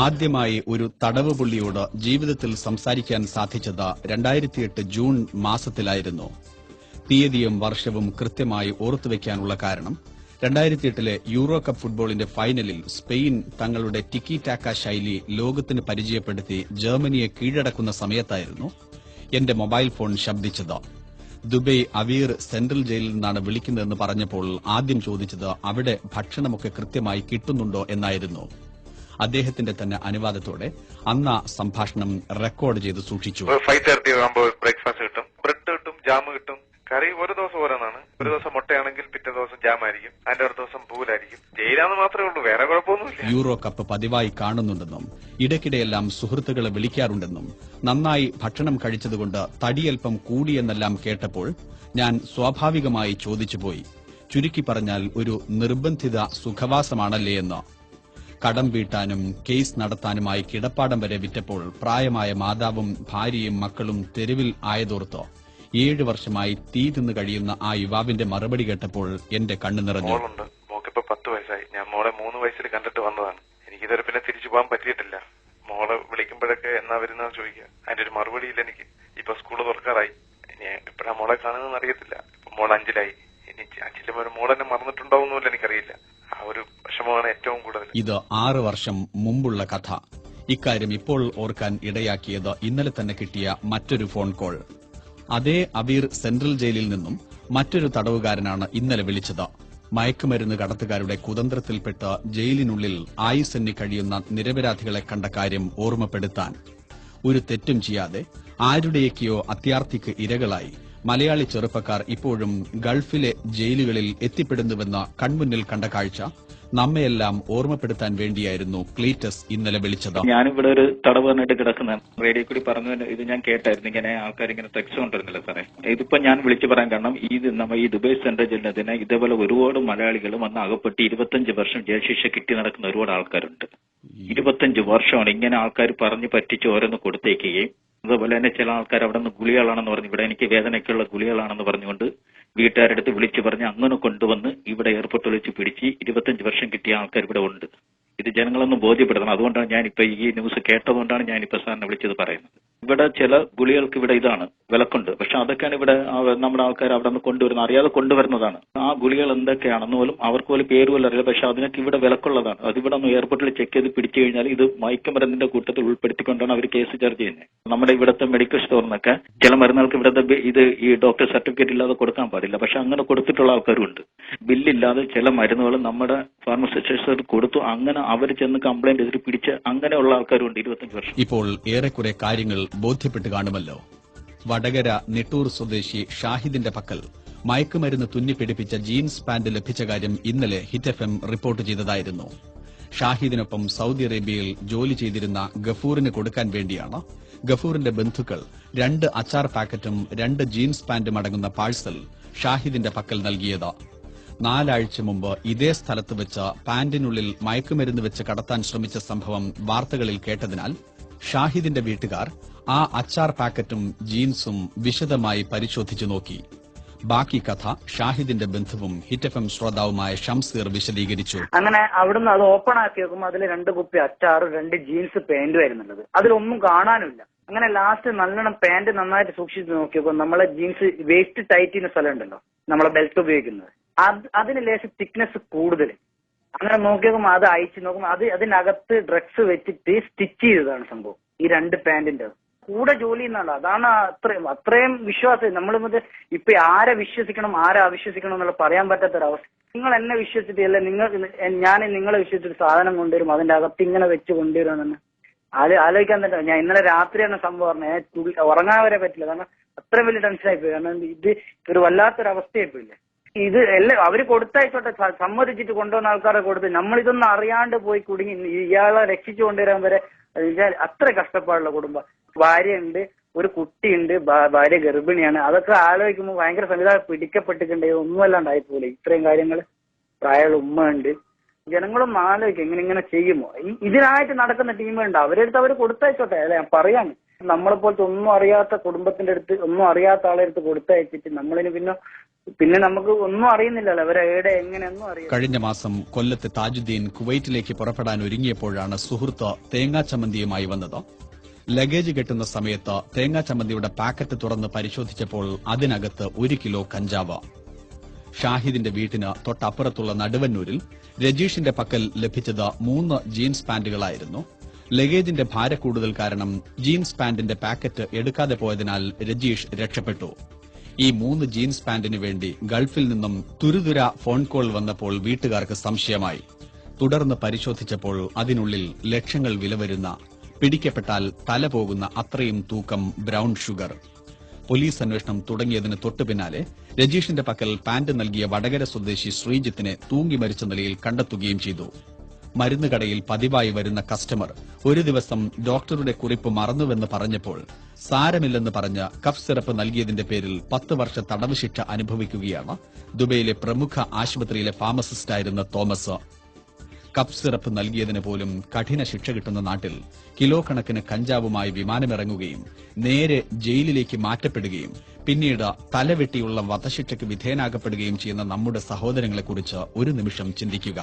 ആദ്യമായി ഒരു തടവ് പുള്ളിയോട് ജീവിതത്തിൽ സംസാരിക്കാൻ സാധിച്ചത് 2008 ജൂൺ മാസത്തിലായിരുന്നു. തീയതിയും വർഷവും കൃത്യമായി ഓർത്തുവെക്കാനുള്ള കാരണം 2008 യൂറോ കപ്പ് ഫുട്ബോളിന്റെ ഫൈനലിൽ സ്പെയിൻ തങ്ങളുടെ ടിക്കി ടാക്ക ശൈലി ലോകത്തിന് പരിചയപ്പെടുത്തി ജർമ്മനിയെ കീഴടക്കുന്ന സമയത്തായിരുന്നു എന്റെ മൊബൈൽ ഫോൺ ശബ്ദിച്ചത്. ദുബൈ അവീർ സെൻട്രൽ ജയിലിൽ നിന്നാണ് വിളിക്കുന്നതെന്ന് പറഞ്ഞപ്പോൾ ആദ്യം ചോദിച്ചത് അവിടെ ഭക്ഷണമൊക്കെ കൃത്യമായി കിട്ടുന്നുണ്ടോ എന്നായിരുന്നു. അദ്ദേഹത്തിന്റെ തന്നെ അനുവാദത്തോടെ അന്ന് സംഭാഷണം റെക്കോർഡ് ചെയ്ത് സൂക്ഷിച്ചു. 5:30 ആകുമ്പോൾ ബ്രേക്ക്ഫാസ്റ്റ് കിട്ടും, ബ്രെഡ് കിട്ടും, ജാം കിട്ടും, കറി ഒരു ദിവസം ഓരോന്നാണ്. ഒരു ദിവസം മുട്ടയാണെങ്കിൽ പിറ്റേ ദിവസം ജാം ആയിരിക്കും, അതിന്റെ ഒരു ദിവസം പൂലായിരിക്കും. ജയിലാന്ന് മാത്രമേ ഉള്ളൂ, വേറെ കുഴപ്പമൊന്നുമില്ല. യൂറോ കപ്പ് പതിവായി കാണുന്നുണ്ടെന്നും ഇടയ്ക്കിടെയെല്ലാം സുഹൃത്തുക്കളെ വിളിക്കാറുണ്ടെന്നും നന്നായി ഭക്ഷണം കഴിച്ചതുകൊണ്ട് തടിയൽപ്പം കൂടിയെന്നെല്ലാം കേട്ടപ്പോൾ ഞാൻ സ്വാഭാവികമായി ചോദിച്ചുപോയി, ചുരുക്കി പറഞ്ഞാൽ ഒരു നിർബന്ധിത സുഖവാസമാണല്ലേ എന്ന്. കടം വീട്ടാനും കേസ് നടത്താനുമായി കിടപ്പാടം വരെ വിറ്റപ്പോൾ പ്രായമായ മാതാവും ഭാര്യയും മക്കളും തെരുവിൽ ആയതോർത്ത് 7 വർഷമായി തീ തിന്ന് കഴിയുന്ന ആ യുവാവിന്റെ മറുപടി കേട്ടപ്പോൾ എന്റെ കണ്ണു നിറഞ്ഞു. മോക്കിപ്പോ 10 വയസ്സായി. ഞാൻ മോളെ 3 വയസ്സിൽ കണ്ടിട്ട് വന്നതാണ്. എനിക്കിതുവരെ പിന്നെ തിരിച്ചു പോകാൻ പറ്റിയിട്ടില്ല. മോളെ വിളിക്കുമ്പോഴൊക്കെ എന്നാ വരുന്നതെന്ന് ചോദിക്കുക, അതിന്റെ ഒരു മറുപടിയില്ല എനിക്ക്. ഇപ്പൊ സ്കൂള് തുറക്കാറായി, ഇനി ഇപ്പഴാ മോളെ കാണുന്നതെന്ന് അറിയത്തില്ല. ഇപ്പൊ മോൾ 5-ലായി. ഇനി 5 വരെ മോളെന്നെ മറന്നിട്ടുണ്ടാവുന്നില്ല, എനിക്കറിയില്ല. ആ ഒരു വിഷമമാണ് ഏറ്റവും കൂടുതൽ. ഇത് 6 വർഷം മുമ്പുള്ള കഥ. ഇക്കാര്യം ഇപ്പോൾ ഓർക്കാൻ ഇടയാക്കിയത് ഇന്നലെ തന്നെ കിട്ടിയ മറ്റൊരു ഫോൺ കോൾ. അതേ അവീർ സെൻട്രൽ ജയിലിൽ നിന്നും മറ്റൊരു തടവുകാരനാണ് ഇന്നലെ വിളിച്ചത്. മയക്കുമരുന്ന് കടത്തുകാരുടെ കുതന്ത്രത്തിൽപ്പെട്ട് ജയിലിനുള്ളിൽ ആയുസെന്നി കഴിയുന്ന നിരപരാധികളെ കണ്ട കാര്യം ഓർമ്മപ്പെടുത്താൻ. ഒരു തെറ്റും ചെയ്യാതെ ആരുടെയൊക്കെയോ അത്യാർത്തിക്ക് ഇരകളായി മലയാളി ചെറുപ്പക്കാർ ഇപ്പോഴും ഗൾഫിലെ ജയിലുകളിൽ എത്തിപ്പെടുന്നുവെന്ന കൺമുന്നിൽ കണ്ട കാഴ്ച നമ്മയെല്ലാം ഓർമ്മപ്പെടുത്താൻ വേണ്ടിയായിരുന്നു ക്ലീറ്റസ് ഇന്നലെ വിളിച്ചത്. ഞാനിവിടെ ഒരു തടവുകാരനായിട്ട് കിടക്കുന്ന റേഡിയോ കൂടി പറഞ്ഞു, ഇത് ഞാൻ കേട്ടായിരുന്നു. ഇങ്ങനെ ആൾക്കാർ ഇങ്ങനെ ടെക്സ്റ്റ് കൊണ്ടിരുന്നില്ല സാറേ. ഇതിപ്പോ ഞാൻ വിളിച്ചു പറയാൻ കാരണം നമ്മ ഈ ദുബൈ സെൻട്രൽ ജയിലിന് ഇതേപോലെ ഒരുപാട് മലയാളികൾ വന്ന് അകപ്പെട്ട് 25 വർഷം ജയിൽ ശിക്ഷ കിട്ടി നടക്കുന്ന ഒരുപാട് ആൾക്കാരുണ്ട്. 25 വർഷമാണ് ഇങ്ങനെ ആൾക്കാർ പറഞ്ഞ് പറ്റിച്ച് ഓരോന്ന് കൊടുത്തേക്കുകയും അതുപോലെ തന്നെ ചില ആൾക്കാർ അവിടെ നിന്ന് ഗുളികളാണെന്ന് പറഞ്ഞു, ഇവിടെ എനിക്ക് വേദനയ്ക്കുള്ള ഗുളികളാണെന്ന് പറഞ്ഞുകൊണ്ട് വീട്ടുകാരുടെ അടുത്ത് വിളിച്ചു പറഞ്ഞ് അങ്ങനെ കൊണ്ടുവന്ന് ഇവിടെ എയർപോർട്ടിൽ വെച്ച് പിടിച്ച് 25 വർഷം കിട്ടിയ ആൾക്കാർ ഇവിടെ ഉണ്ട്. ഇത് ജനങ്ങളൊന്ന് ബോധ്യപ്പെടുത്തണം. അതുകൊണ്ടാണ് ഞാനിപ്പോ ഈ ന്യൂസ് കേട്ടതുകൊണ്ടാണ് ഞാനിപ്പോ സാറിനെ വിളിച്ചത് പറയുന്നത്. ഇവിടെ ചില ഗുളികൾക്ക് ഇവിടെ ഇതാണ് വിലക്കുണ്ട്, പക്ഷെ അതൊക്കെയാണ് ഇവിടെ നമ്മുടെ ആൾക്കാർ അവിടെ നിന്ന് കൊണ്ടുവരുന്നത്, അറിയാതെ കൊണ്ടുവരുന്നതാണ്. ആ ഗുളികൾ എന്തൊക്കെയാണെന്ന് പോലും അവർക്ക് പോലും പേര് പോലും അറിയില്ല, പക്ഷെ അതിനൊക്കെ ഇവിടെ വിലക്കുള്ളതാണ്. അതിവിടെ ഒന്ന് എയർപോർട്ടിൽ ചെക്ക് ചെയ്ത് പിടിച്ചു കഴിഞ്ഞാൽ ഇത് മയക്കുമരുന്നിന്റെ കൂട്ടത്തിൽ ഉൾപ്പെടുത്തിക്കൊണ്ടാണ് അവർ കേസ് ചാർജ് ചെയ്യുന്നത്. നമ്മുടെ ഇവിടുത്തെ മെഡിക്കൽ സ്റ്റോറിനൊക്കെ ചില മരുന്നുകൾക്ക് ഇവിടുത്തെ ഇത് ഈ ഡോക്ടർ സർട്ടിഫിക്കറ്റ് ഇല്ലാതെ കൊടുക്കാൻ പാടില്ല, പക്ഷെ അങ്ങനെ കൊടുത്തിട്ടുള്ള ആൾക്കാരും ഉണ്ട്. ബില്ലില്ലാതെ ചില മരുന്നുകൾ നമ്മുടെ ഫാർമസിസ്റ്റ് കൊടുത്തു, അങ്ങനെ അവർ ചെന്ന് കംപ്ലൈന്റ് ചെയ്തിട്ട് പിടിച്ച് അങ്ങനെയുള്ള ആൾക്കാരും ഉണ്ട് 25 വർഷം. ഇപ്പോൾ ഏറെക്കുറെ കാര്യങ്ങൾ ബോധ്യപ്പെട്ട് കാണുമല്ലോ. വടകര നിട്ടൂർ സ്വദേശി ഷാഹിദിന്റെ പക്കൽ മയക്കുമരുന്ന് തുന്നിപ്പിടിപ്പിച്ച ജീൻസ് പാന്റ് ലഭിച്ച കാര്യം ഇന്നലെ ഹിറ്റ് FM റിപ്പോർട്ട് ചെയ്തതായിരുന്നു. ഷാഹിദിനൊപ്പം സൌദി അറേബ്യയിൽ ജോലി ചെയ്തിരുന്ന ഗഫൂറിന് കൊടുക്കാൻ വേണ്ടിയാണ് ഗഫൂറിന്റെ ബന്ധുക്കൾ 2 അച്ചാർ പാക്കറ്റും 2 ജീൻസ് പാന്റും അടങ്ങുന്ന പാഴ്സൽ ഷാഹിദിന്റെ പക്കൽ നൽകിയത്. 4 ആഴ്ച മുമ്പ് ഇതേ സ്ഥലത്ത് വെച്ച് പാന്റിനുള്ളിൽ മയക്കുമരുന്ന് വെച്ച് കടത്താൻ ശ്രമിച്ച സംഭവം വാർത്തകളിൽ കേട്ടതിനാൽ ഷാഹിദിന്റെ വീട്ടുകാർ ആ അച്ചാർ പാക്കറ്റും ജീൻസും വിശദമായി പരിശോധിച്ചു നോക്കി. ബാക്കി കഥ ഷാഹിദിന്റെ ബന്ധുവും ഹിറ്റ് FM ശ്രോതാവുമായ ഷംസീർ വിശദീകരിച്ചു. അങ്ങനെ അവിടുന്ന് അത് ഓപ്പൺ ആക്കി നോക്കുമ്പോൾ അതിൽ 2 കുപ്പി അച്ചാറും 2 ജീൻസ് പാന്റും ആയിരുന്നുള്ളത്. അതിലൊന്നും കാണാനുമില്ല. അങ്ങനെ ലാസ്റ്റ് നല്ലോണം പാന്റ് നന്നായിട്ട് സൂക്ഷിച്ച് നോക്കിയപ്പോൾ നമ്മളെ ജീൻസ് വേസ്റ്റ് ടൈറ്റ് ചെയ്യുന്ന സ്ഥലം ഉണ്ടല്ലോ, നമ്മളെ ബെൽറ്റ് ഉപയോഗിക്കുന്നത്, അതിന് ലേശം തിക്നെസ് കൂടുതൽ. അങ്ങനെ നോക്കിയപ്പോൾ അത് അയച്ചു നോക്കുമ്പോൾ അതിനകത്ത് ഡ്രഗ്സ് വെച്ചിട്ട് സ്റ്റിച്ച് ചെയ്തതാണ് സംഭവം. ഈ 2 പാന്റിന്റെ കൂടെ ജോലി ചെയ്യുന്നതാണ്. അതാണ് അത്രയും വിശ്വാസം. നമ്മൾ ഇപ്പൊ ആരെ വിശ്വസിക്കണം ആരെ അവിശ്വസിക്കണം എന്നുള്ള പറയാൻ പറ്റാത്തൊരവസ്ഥ. നിങ്ങൾ എന്നെ വിശ്വസിച്ചിട്ടില്ല, ഞാൻ നിങ്ങളെ വിശ്വസിച്ചൊരു സാധനം കൊണ്ടുവരും, അതിന്റെ അകത്ത് ഇങ്ങനെ വെച്ച് കൊണ്ടുവരുമെന്ന് ആലോചിക്കാൻ തന്നെ. ഞാൻ ഇന്നലെ രാത്രിയാണ് സംഭവം പറഞ്ഞത്, ഉറങ്ങാൻ വരെ പറ്റില്ല. കാരണം അത്രയും വലിയ ടെൻഷനായി പോയി. കാരണം ഇത് ഒരു വല്ലാത്തൊരവസ്ഥയായി പോയില്ലേ. ഇത് എല്ലാം അവര് കൊടുത്തയച്ചോട്ടെ, സമ്മതിച്ചിട്ട് കൊണ്ടുവന്ന ആൾക്കാരെ കൊടുത്ത് നമ്മളിതൊന്നും അറിയാണ്ട് പോയി കുടുങ്ങി ഇയാളെ രക്ഷിച്ചു കൊണ്ടുവരാൻ വരെ അത്ര കഷ്ടപ്പാടുള്ള കുടുംബം. ഭാര്യയുണ്ട്, ഒരു കുട്ടിയുണ്ട്, ഭാര്യ ഗർഭിണിയാണ്. അതൊക്കെ ആലോചിക്കുമ്പോൾ ഭയങ്കര സംവിധാനം പിടിക്കപ്പെട്ടിട്ടുണ്ട്. ഒന്നുമല്ലാണ്ടായി പോലെ ഇത്രയും കാര്യങ്ങൾ. പ്രായമുള്ള ഉമ്മ ഉണ്ട്. ജനങ്ങളും ആലോചിക്കും ഇങ്ങനെ ചെയ്യുമോ. ഇതിനായിട്ട് നടക്കുന്ന ടീമുണ്ട്, അവരെടുത്ത് അവർ കൊടുത്തയച്ചോട്ടെ. അല്ലെ ഞാൻ പറയാണ്, നമ്മളെ പോലത്തെ ഒന്നും അറിയാത്ത കുടുംബത്തിന്റെ അടുത്ത്, ഒന്നും അറിയാത്ത ആളെ അടുത്ത് കൊടുത്തയച്ചിട്ട് നമ്മളിന് പിന്നെ നമുക്ക് ഒന്നും അറിയുന്നില്ലല്ലോ, അവരെ എവിടെ എങ്ങനെയൊന്നും അറിയാം. കഴിഞ്ഞ മാസം കൊല്ലത്തെ താജുദ്ദീൻ കുവൈറ്റിലേക്ക് പുറപ്പെടാൻ ഒരുങ്ങിയപ്പോഴാണ് സുഹൃത്ത് തേങ്ങാ ചമ്മന്തിയുമായി വന്നത്. ലഗേജ് കെട്ടുന്ന സമയത്ത് തേങ്ങാ ചമ്മന്തിയുടെ പാക്കറ്റ് തുറന്ന് പരിശോധിച്ചപ്പോൾ അതിനകത്ത് 1 കിലോ കഞ്ചാവ്. ഷാഹിദിന്റെ വീട്ടിന് തൊട്ടപ്പുറത്തുള്ള നടുവന്നൂരിൽ രജീഷിന്റെ പക്കൽ ലഭിച്ചത് 3 ജീൻസ് പാന്റുകളായിരുന്നു. ലഗേജിന്റെ ഭാരക്കൂടുതൽ കാരണം ജീൻസ് പാന്റിന്റെ പാക്കറ്റ് എടുക്കാതെ പോയതിനാൽ രജീഷ് രക്ഷപ്പെട്ടു. ഈ 3 ജീൻസ് പാന്റിനു വേണ്ടി ഗൾഫിൽ നിന്നും തുരുതുര ഫോൺ കോൾ വന്നപ്പോൾ വീട്ടുകാർക്ക് സംശയമായി. തുടർന്ന് പരിശോധിച്ചപ്പോൾ അതിനുള്ളിൽ ലക്ഷങ്ങൾ വില വരുന്ന, പിടിക്കപ്പെട്ടാൽ തല പോകുന്ന അത്രയും തൂക്കം ബ്രൌൺ ഷുഗർ. പോലീസ് അന്വേഷണം തുടങ്ങിയതിന് തൊട്ടുപിന്നാലെ രജീഷിന്റെ പക്കൽ പാന്റ് നൽകിയ വടകര സ്വദേശി ശ്രീജിത്തിനെ തൂങ്ങി മരിച്ച നിലയിൽ കണ്ടെത്തുകയും ചെയ്തു. മരുന്നുകടയിൽ പതിവായി വരുന്ന കസ്റ്റമർ ഒരു ദിവസം ഡോക്ടറുടെ കുറിപ്പ് മറന്നുവെന്ന് പറഞ്ഞപ്പോൾ സാരമില്ലെന്ന് പറഞ്ഞ് കഫ് സിറപ്പ് നൽകിയതിന്റെ പേരിൽ 10 വർഷ തടവ് ശിക്ഷ അനുഭവിക്കുകയാണ് ദുബൈയിലെ പ്രമുഖ ആശുപത്രിയിലെ ഫാർമസിസ്റ്റായിരുന്ന തോമസ്. കഫ് സിറപ്പ് നൽകിയതിന് പോലും കഠിന ശിക്ഷ കിട്ടുന്ന നാട്ടിൽ കിലോ കണക്കിന് കഞ്ചാവുമായി വിമാനമിറങ്ങുകയും നേരെ ജയിലിലേക്ക് മാറ്റപ്പെടുകയും പിന്നീട് തലവെട്ടിയുള്ള വധശിക്ഷയ്ക്ക് വിധേയനാകപ്പെടുകയും ചെയ്യുന്ന നമ്മുടെ സഹോദരങ്ങളെക്കുറിച്ച് ഒരു നിമിഷം ചിന്തിക്കുക.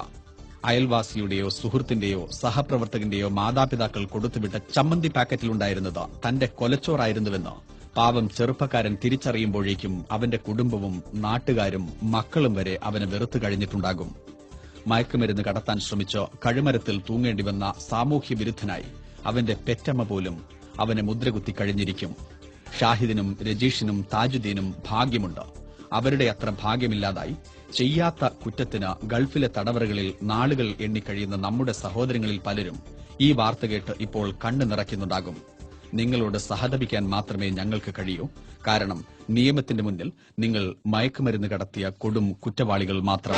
അയൽവാസിയുടെയോ സുഹൃത്തിന്റെയോ സഹപ്രവർത്തകന്റെയോ മാതാപിതാക്കൾ കൊടുത്തുവിട്ട ചമ്മന്തി പാക്കറ്റിലുണ്ടായിരുന്നത് തന്റെ കൊലച്ചോറായിരുന്നുവെന്ന് പാവം ചെറുപ്പക്കാരൻ തിരിച്ചറിയുമ്പോഴേക്കും അവന്റെ കുടുംബവും നാട്ടുകാരും മക്കളും വരെ അവനെ വെറുത്തു കഴിഞ്ഞിട്ടുണ്ടാകും. മയക്കുമരുന്ന് കടത്താൻ ശ്രമിച്ച് കഴുമരത്തിൽ തൂങ്ങേണ്ടിവന്ന സാമൂഹ്യ വിരുദ്ധനായി അവന്റെ പെറ്റമ്മ പോലും അവനെ മുദ്രകുത്തി കഴിഞ്ഞിരിക്കും. ഷാഹിദിനും രജീഷിനും താജുദ്ദീനും ഭാഗ്യമുണ്ട്. അവരുടെ അത്ര ഭാഗ്യമില്ലാതായി ചെയ്യാത്ത കുറ്റത്തിന് ഗൾഫിലെ തടവറകളിൽ നാളുകൾ എണ്ണിക്കഴിയുന്ന നമ്മുടെ സഹോദരങ്ങളിൽ പലരും ഈ വാർത്ത കേട്ട് ഇപ്പോൾ കണ്ണു നിറയ്ക്കുന്നുണ്ടാകും. നിങ്ങളോട് സഹതപിക്കാൻ മാത്രമേ ഞങ്ങൾക്ക് കഴിയൂ. കാരണം നിയമത്തിന്റെ മുന്നിൽ നിങ്ങൾ മയക്കുമരുന്ന് കടത്തിയ കൊടും കുറ്റവാളികൾ മാത്രം.